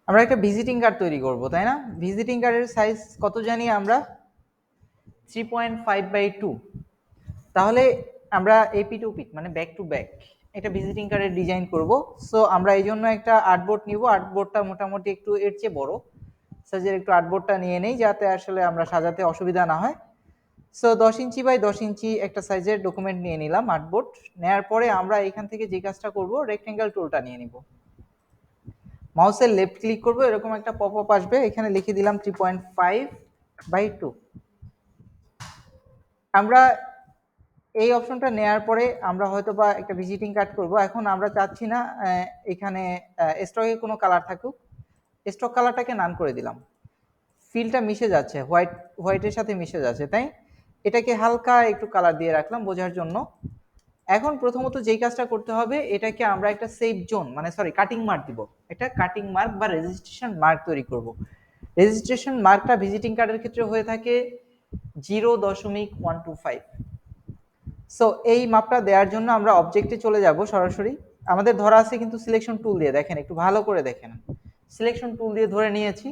আমরা একটা visiting card তৈরি করব, তাই না? ভিজিটিং কার্ডের সাইজ কত জানি আমরা? 3.5/2। তাহলে আমরা এপি টু পিট মানে ব্যাক টু ব্যাক একটা ভিজিটিং কার্ডের ডিজাইন করব। সো আমরা এই জন্য একটা আর্টবোর্ড নিব। আর্টবোর্ডটা মোটামুটি একটু এর চেয়ে বড় সাইজের একটু আর্টবোর্ডটা নিয়ে নেই, যাতে আসলে আমরা সাজাতে অসুবিধা না হয়। সো 10 ইঞ্চি বাই 10 ইঞ্চি একটা সাইজের ডকুমেন্ট নিয়ে নিলাম, আর্টবোর্ড। নেওয়ার পরে আমরা এখান থেকে যে কাজটা করব, রেক্টেঙ্গেল টুলটা নিয়ে নিব। মাউসের লেফট ক্লিক করব, এরকম একটা পপ আপ আসবে, এখানে লিখে দিলাম 3.5/2। আমরা এই অপশনটা নেওয়ার পরে আমরা হয়তো বা একটা ভিজিটিং কার্ড করব। এখন আমরা চাচ্ছি না এখানে স্টকে কোনো কালার থাকুক, স্টক কালারটাকে নান করে দিলাম। ফিলটা মিশে যাচ্ছে, হোয়াইটের সাথে মিশে যাচ্ছে, তাই এটাকে হালকা একটু কালার দিয়ে রাখলাম বোঝার জন্য। এখন প্রথমত যেই কাজটা করতে হবে, এটাকে আমরা একটা সেফ জোন মানে সরি কাটিং মার্ক দিব। এটা কাটিং মার্ক বা রেজিস্ট্রেশন মার্ক তৈরি করব। রেজিস্ট্রেশন মার্কটা ভিজিটিং কার্ডের ক্ষেত্রে হয়ে থাকে 0.125। সো এই মাপটা দেওয়ার জন্য আমরা অবজেক্টে চলে যাব সরাসরি। আমাদের ধরা আছে কিন্তু সিলেকশন টুল দিয়ে, দেখেন একটু ভালো করে দেখেন। সিলেকশন টুল দিয়ে ধরে নিয়েছি।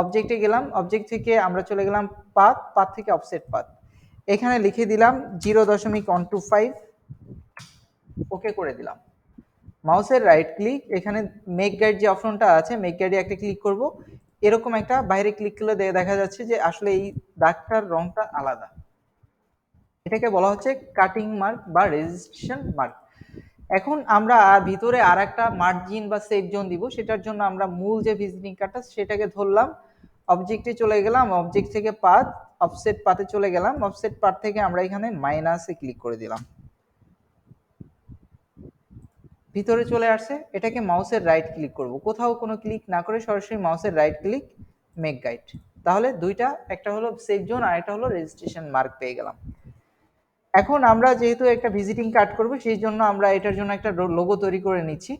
অবজেক্টে গেলাম, অবজেক্ট থেকে আমরা চলে গেলাম পাথ, পাথ থেকে অফসেট পাথ, এখানে লিখে দিলাম 0.125, ওকে করে দিলাম। মাউসের রাইট ক্লিক, এখানে মেক গাইড যে অপশনটা আছে, মেক গাইডে একটা ক্লিক করব। এরকম একটা বাইরে ক্লিক করলে দেখা যাচ্ছে যে আসলে এই দাগটার রংটা আলাদা। এটাকে বলা হচ্ছে কাটিং মার্ক বা রেজিস্ট্রেশন মার্ক। এখন আমরা ভিতরে আর একটা মার্জিন বা সেফ জোন দিব। সেটার জন্য আমরা মূল যে ভিজিটিং কার্ডটা সেটাকে ধরলাম, অবজেক্টে চলে গেলাম, অবজেক্ট থেকে পাথ, অফসেট পাথে চলে গেলাম, অফসেট পাথ থেকে আমরা এখানে মাইনাসে ক্লিক করে দিলাম, ভিতরে চলে আসছে। এটাকে মাউসের রাইট ক্লিক করব, কোথাও কোনো ক্লিক না করে সরাসরি মাউসের রাইট ক্লিক, মেক গাইড। তাহলে দুইটা, একটা হলো সেফ জোন আর একটা হলো রেজিস্ট্রেশন মার্ক পেয়ে গেলাম। এখন আমরা যেহেতু একটা ভিজিটিং কার্ড করব, সেই জন্য আমরা এটার জন্য একটা লোগো তৈরি করে নিচ্ছি।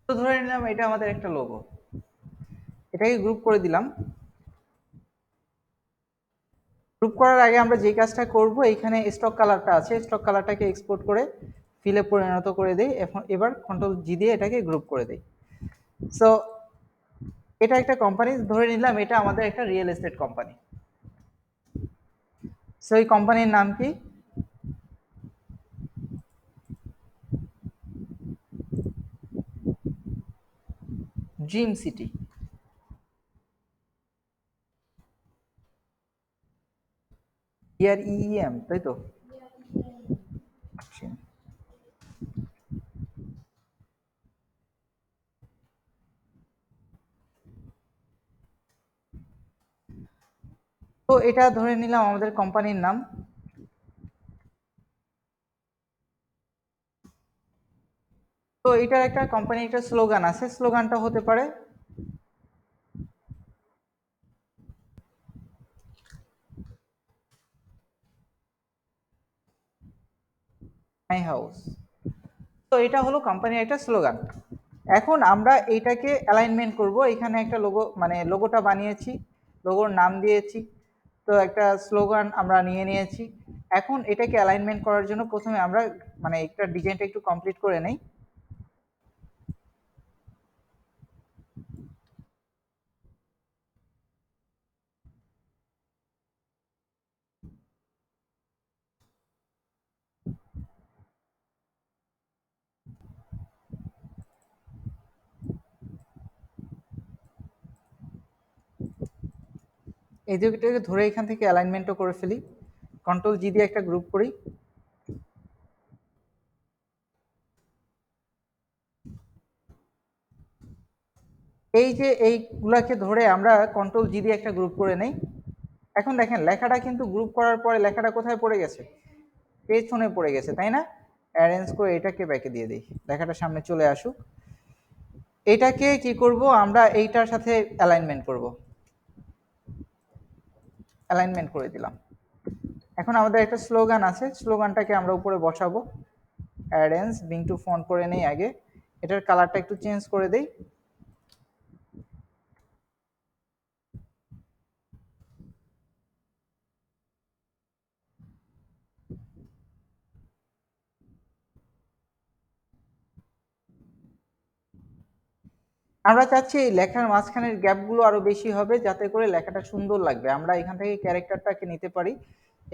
তো ধরে নিলাম এটা আমাদের একটা লোগো, এটাকে গ্রুপ করে দিলাম। গ্রুপ করার আগে আমরা যে কাজটা করব, এখানে স্টক কালারটা আছে, স্টক কালারটাকে এক্সপোর্ট করে ফিলে পরিণত করে দেই। এখন এবার কন্ট্রোল জি দিয়ে এটাকে গ্রুপ করে দেই। সো এটা একটা কোম্পানি ধরে নিলাম, এটা আমাদের একটা রিয়েল এস্টেট কোম্পানি। সো এই কোম্পানির নাম কি? Dream city. DREEM, তাই তো? তো এটা ধরে নিলাম আমাদের কোম্পানির নাম। তো এটার একটা কোম্পানির একটা স্লোগান আছে, স্লোগানটা হতে পারে মাই হাউস। তো এটা হলো কোম্পানির একটা স্লোগান। এখন আমরা এইটাকে অ্যালাইনমেন্ট করব। এখানে একটা লোগো মানে লোগোটা বানিয়েছি, লোগোর নাম দিয়েছি, তো একটা স্লোগান আমরা নিয়ে নিয়েছি। এখন এটাকে অ্যালাইনমেন্ট করার জন্য প্রথমে আমরা মানে একটা ডিজাইনটা একটু কমপ্লিট করে নেই। এই দুটোকে ধরে এখান থেকে অ্যালাইনমেন্টও করে ফেলি, কন্ট্রোল জি দিয়ে একটা গ্রুপ করি। এই যে এইগুলাকে ধরে আমরা কন্ট্রোল জি দিয়ে একটা গ্রুপ করে নেই। এখন দেখেন লেখাটা কিন্তু গ্রুপ করার পরে লেখাটা কোথায় পড়ে গেছে, পেছনে পড়ে গেছে, তাই না? অ্যারেঞ্জ করে এটাকে ব্যাকে দিয়ে দিই, লেখাটা সামনে চলে আসুক। এটাকে কি করব, আমরা এইটার সাথে অ্যালাইনমেন্ট করব, অ্যালাইনমেন্ট করে দিলাম। এখন আমাদের একটা স্লোগান আছে, স্লোগানটাকে আমরা উপরে বসাবো। অ্যারেঞ্জ বিং টু ফন্ট করে নেই আগে, এটার কালারটা একটু চেঞ্জ করে দেই। আমরা চাচ্ছি এই লেখার মাঝখানের গ্যাপগুলো আরো বেশি হবে, যাতে করে লেখাটা সুন্দর লাগবে। আমরা এখান থেকে ক্যারেক্টারটাকে নিতে পারি,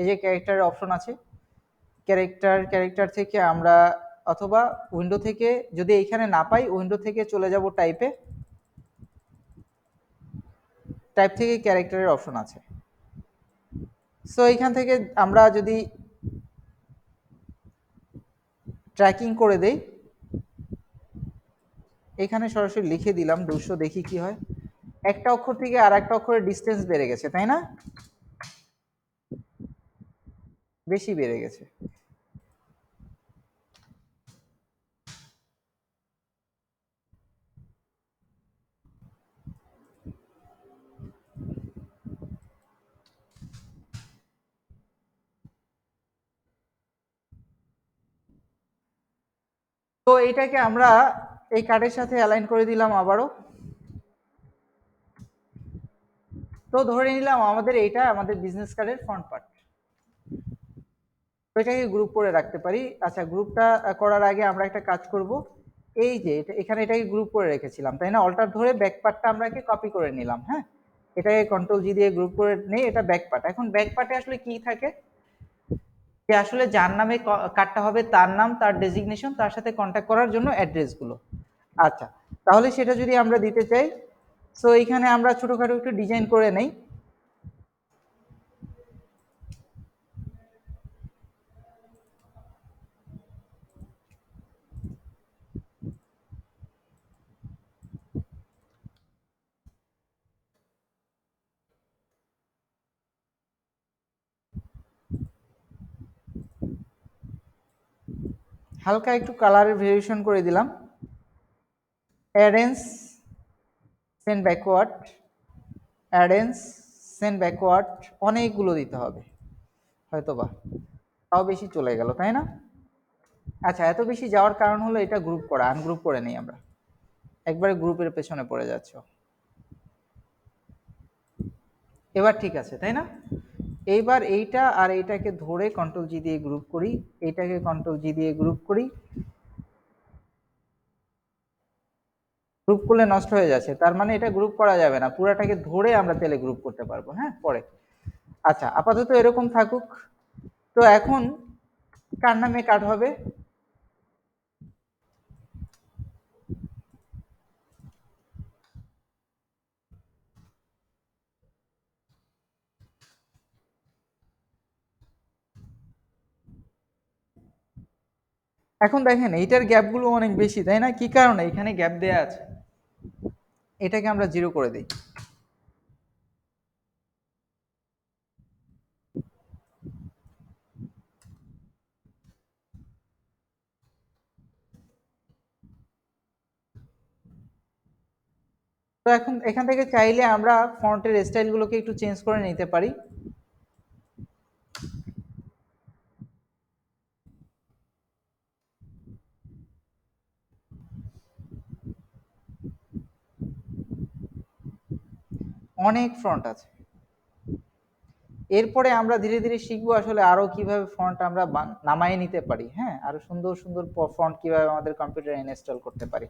এই যে ক্যারেক্টারের অপশন আছে, ক্যারেক্টার থেকে আমরা, অথবা উইন্ডো থেকে, যদি এইখানে না পাই উইন্ডো থেকে চলে যাব টাইপে, টাইপ থেকে ক্যারেক্টারের অপশন আছে। সো এইখান থেকে আমরা যদি ট্র্যাকিং করে দেই, এখানে সরাসরি লিখে দিলাম 200, দেখি কি হয়। একটা অক্ষর থেকে আর একটা অক্ষরের ডিস্টেন্স বেড়ে গেছে, তাই না? বেশি বেড়ে গেছে। তো এটাকে আমরা এই কার্ডের সাথে অ্যালাইন করে দিলাম আবারও। তো ধরে নিলাম আমাদের এইটা আমাদের বিজনেস কার্ডের ফ্রন্ট পার্ট। তো এটাকে গ্রুপ করে রাখতে পারি। আচ্ছা, গ্রুপটা করার আগে আমরা একটা কাজ করব, এই যে এখানে এটাকে গ্রুপ করে রেখেছিলাম, তাই না? অল্টার ধরে ব্যাক পার্টটা আমরা কপি করে নিলাম। হ্যাঁ, এটাকে কন্ট্রোল জি দিয়ে গ্রুপ করে নেই, এটা ব্যাক পার্ট। এখন ব্যাক পার্টে আসলে কি থাকে, যে আসলে যার নামে কার্ডটা হবে তার নাম, তার ডেজিগনেশন, তার সাথে কন্ট্যাক্ট করার জন্য অ্যাড্রেসগুলো। আচ্ছা, তাহলে সেটা যদি আমরা দিতে চাই, সো এইখানে আমরা ছোটখাটো একটু ডিজাইন করে নেই। হালকা একটু কালারের ভেরিয়েশন করে দিলাম। Arrange send backward, arrange send backward, অনেকগুলো দিতে হবে হয়তো বা, তাও বেশি চলে গেল, তাই না? আচ্ছা, এত বেশি যাওয়ার কারণ হলো এটা গ্রুপ করা, আনগ্রুপ করে নেই আমরা, একবারে গ্রুপের পেছনে পড়ে যাচ্ছ। এবার ঠিক আছে, তাই না? এইবার এইটা আর এইটাকে ধরে কন্ট্রোল জি দিয়ে গ্রুপ করি, এইটাকে কন্ট্রোল জি দিয়ে গ্রুপ করি। গ্রুপ করলে নষ্ট হয়ে যাচ্ছে, তার মানে এটা গ্রুপ করা যাবে না, পুরাটাকে ধরে আমরা তেলে গ্রুপ করতে পারবো, হ্যাঁ, পরে। আচ্ছা, আপাতত এরকম থাকুক। তো এখন কার নামে কার্ড হবে? এখন দেখেন এইটার গ্যাপগুলো অনেক বেশি, তাই না? কি কারণে এখানে গ্যাপ দেয়া আছে, এটাকে আমরা 0 করে দিই। তো এখন এখান থেকে চাইলে আমরা ফন্টের স্টাইলগুলোকে একটু চেঞ্জ করে নিতে পারি। অনেক ফন্ট আছে, এরপরে আমরা ধীরে ধীরে শিখবো আসলে আরো কিভাবে ফন্ট আমরা নামায় নিতে পারি, হ্যাঁ, আরো সুন্দর সুন্দর ফন্ট কিভাবে আমাদের কম্পিউটারে ইনস্টল করতে পারি।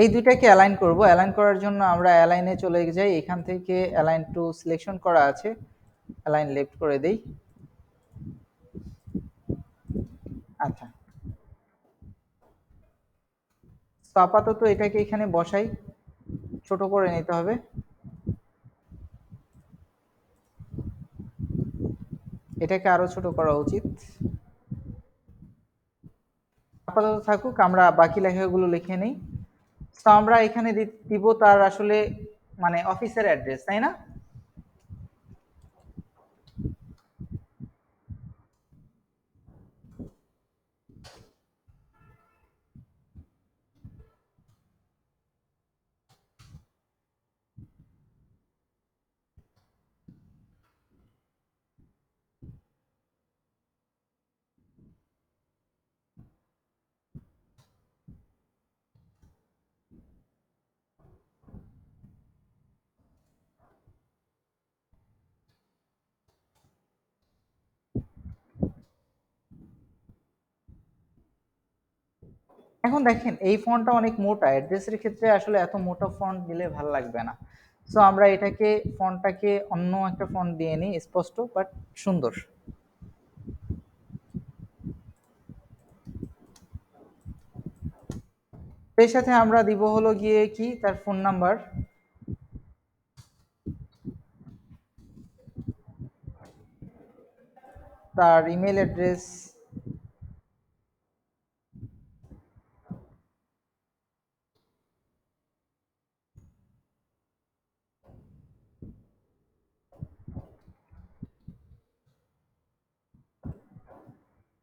এই দুইটাকে অ্যালাইন করব। অ্যালাইন করার জন্য আমরা অ্যালাইনে চলে যাই, এখান থেকে অ্যালাইন টু সিলেকশন করা আছে, অ্যালাইন লেফট করে দেই। আচ্ছা, তো আপাতত এটাকে এখানে বসাই, ছোট করে নিতে হবে। এটাকে আরো ছোট করা উচিত। আপাতত থাকুক, আমরা বাকি লেখাগুলো লিখে নেই। তো আমরা এখানে দিব তার আসলে মানে অফিসের অ্যাড্রেস, তাই না? এখন দেখেন এই ফন্টটা অনেক মোটা, অ্যাড্রেসের ক্ষেত্রে আসলে এত মোটা ফন্ট দিলে ভালো লাগবে না। সো আমরা এটাকে ফন্টটাকে অন্য একটা ফন্ট দিয়ে নিই, স্পষ্ট বাট সুন্দর। এর সাথে আমরা দিব হলো গিয়ে কি তার ফোন নাম্বার, তার ইমেল অ্যাড্রেস,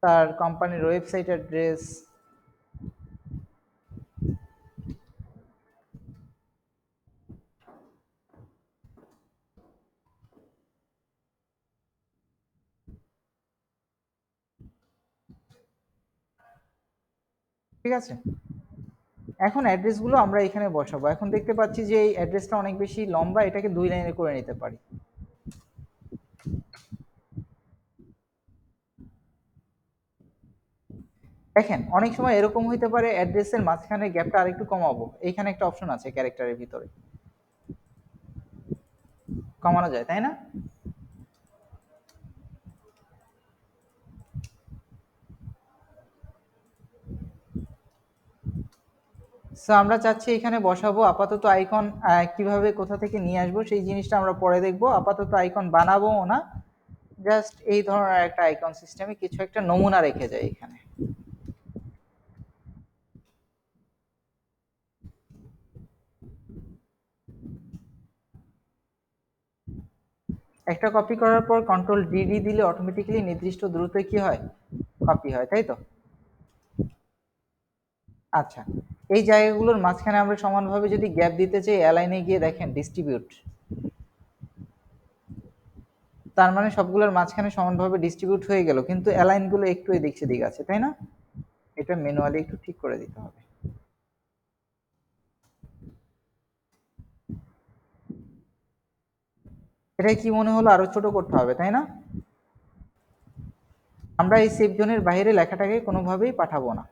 তার কোম্পানির ওয়েবসাইট অ্যাড্রেস। ঠিক আছে, এখন অ্যাড্রেসগুলো আমরা এখানে বসাবো। এখন দেখতে পাচ্ছি যে এই অ্যাড্রেসটা অনেক বেশি লম্বা, এটাকে 2 লাইনে করে নিতে পারি। দেখেন অনেক সময় এরকম হইতে পারে অ্যাড্রেসের মাঝখানে গ্যাপটা আরেকটু কমাবো, এইখানে একটা অপশন আছে ক্যারেক্টারের ভিতরে, কমানো যায় তাই না? সো আমরা চাচ্ছি এখানে বসাবো আপাতত আইকন, কিভাবে কোথা থেকে নিয়ে আসবো সেই জিনিসটা আমরা পরে দেখবো। আপাতত আইকন বানাবো না, জাস্ট এই ধরনের একটা আইকন সিস্টেমে কিছু একটা নমুনা রেখে যাই এখানে। একটা কপি করার পর কন্ট্রোল ডিডি দিলে অটোমেটিক্যালি নির্দিষ্ট দূরত্বে কি হয়, কপি হয়, তাই তো? আচ্ছা, এই জায়গাগুলোর মাঝখানে আমরা সমানভাবে যদি গ্যাপ দিতে চাই, অ্যালাইনে গিয়ে দেখেন ডিস্ট্রিবিউট, তার মানে সবগুলোর মাঝখানে সমানভাবে ডিস্ট্রিবিউট হয়ে গেল, কিন্তু অ্যালাইনগুলো একটু এদিক সেদিক আছে, তাই না? এটা ম্যানুয়ালি একটু ঠিক করে দিতে হবে। এটাই কি মনে হলো আরো ছোট করতে হবে, তাই না? আমরা এই সেফ জোনের বাইরে লেখাটাকে কোনোভাবেই পাঠাবো না।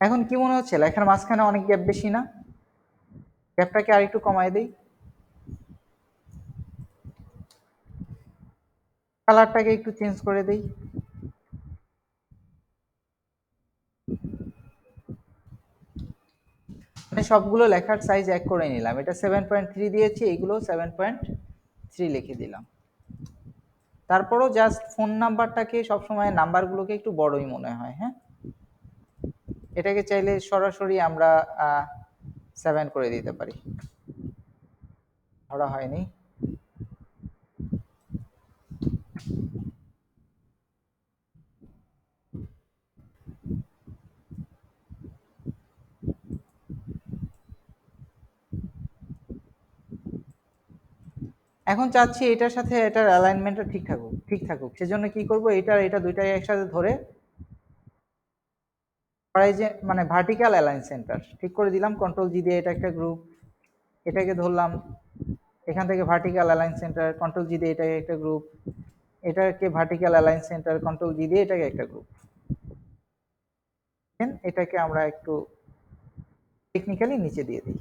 এখন কি মনে হচ্ছে লেখার মাঝখানে অনেক গ্যাপ বেশি না? গ্যাপটাকে আর একটু কমায় দেই, কালারটাকে একটু চেঞ্জ করে দেই। মানে সবগুলো লেখার সাইজ এক করে নিলাম, এটা 7.3 দিয়েছি, এইগুলো 7.3 লিখে দিলাম। তারপরও জাস্ট ফোন নাম্বারটাকে সবসময় নাম্বারগুলোকে একটু বড়ই মনে হয়, হ্যাঁ। এটাকে চাইলে সরাসরি আমরা 7 করে দিতে পারি, ধরা হয়নি। এখন চাচ্ছি এটার সাথে এটার অ্যালাইনমেন্টটা ঠিক থাকুক, সেজন্য কি করব, এটা দুইটাই একসাথে ধরে মানে ভার্টিক্যাল অ্যালাইন সেন্টার ঠিক করে দিলাম, কন্ট্রোল জি দিয়ে এটা একটা গ্রুপ, এটাকে ধরলাম, এখান থেকে ভার্টিক্যাল অ্যালাইন সেন্টার, কন্ট্রোল জি দিয়ে এটাকে একটা গ্রুপ, এটাকে ভার্টিক্যাল অ্যালাইন সেন্টার, কন্ট্রোল জি দিয়ে এটাকে একটা গ্রুপ। এটাকে আমরা একটু টেকনিক্যালি নিচে দিয়ে দিই।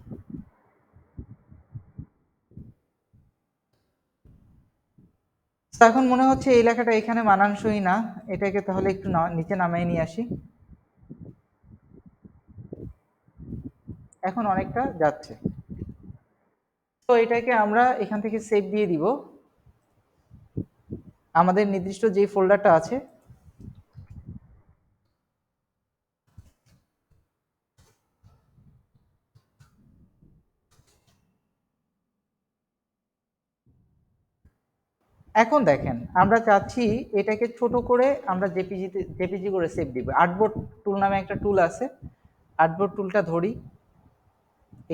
এখন মনে হচ্ছে এই লেখাটা এখানে মানানসই না, এটাকে তাহলে একটু নিচে নামিয়ে নিয়ে আসি। এখন অনেকটা যাচ্ছে। তো এটাকে আমরা এখান থেকে সেভ দিয়ে দিব আমাদের নির্দিষ্ট যে ফোল্ডারটা আছে। এখন দেখেন আমরা চাচ্ছি এটাকে ছোট করে আমরা জেপিজি করে সেভ দিব। আর্টবোর্ড টুল নামে একটা টুল আছে, আর্টবোর্ড টুলটা ধরি,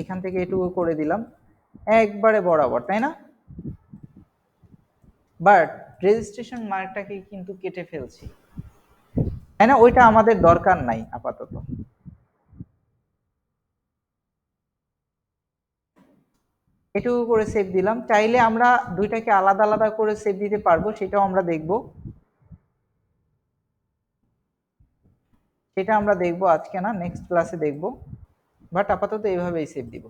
এখান থেকে এটুকু করে দিলাম একবারে বরাবর, তাই না? বাট রেজিস্ট্রেশন মার্কটাকে কিন্তু কেটে ফেলছি, তাই না? ওইটা আমাদের দরকার নাই আপাতত। এটুকু করে সেভ দিলাম। চাইলে আমরা দুইটাকে আলাদা আলাদা করে সেভ দিতে পারবো, সেটাও আমরা দেখব, সেটা আমরা দেখব আজকে না, নেক্সট ক্লাসে দেখব। বাট আপাতত এইভাবেই সেভ দিব।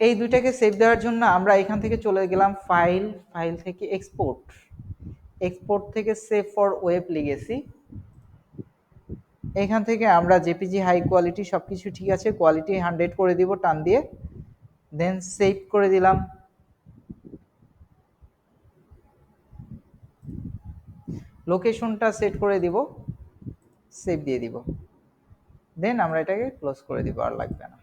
এই দুইটাকে সেভ দেওয়ার জন্য আমরা এখান থেকে চলে গেলাম ফাইল, ফাইল থেকে এক্সপোর্ট, এক্সপোর্ট থেকে সেভ ফর ওয়েব লিগেসি। এখান থেকে আমরা জেপিজি হাই কোয়ালিটি সবকিছু ঠিক আছে, কোয়ালিটি 100 করে দিব টান দিয়ে, দেন সেভ করে দিলাম। লোকেশনটা সেট করে দিব, সেভ দিয়ে দিব, দেন আমরা এটাকে ক্লোজ করে দিব, আর লাগবে না।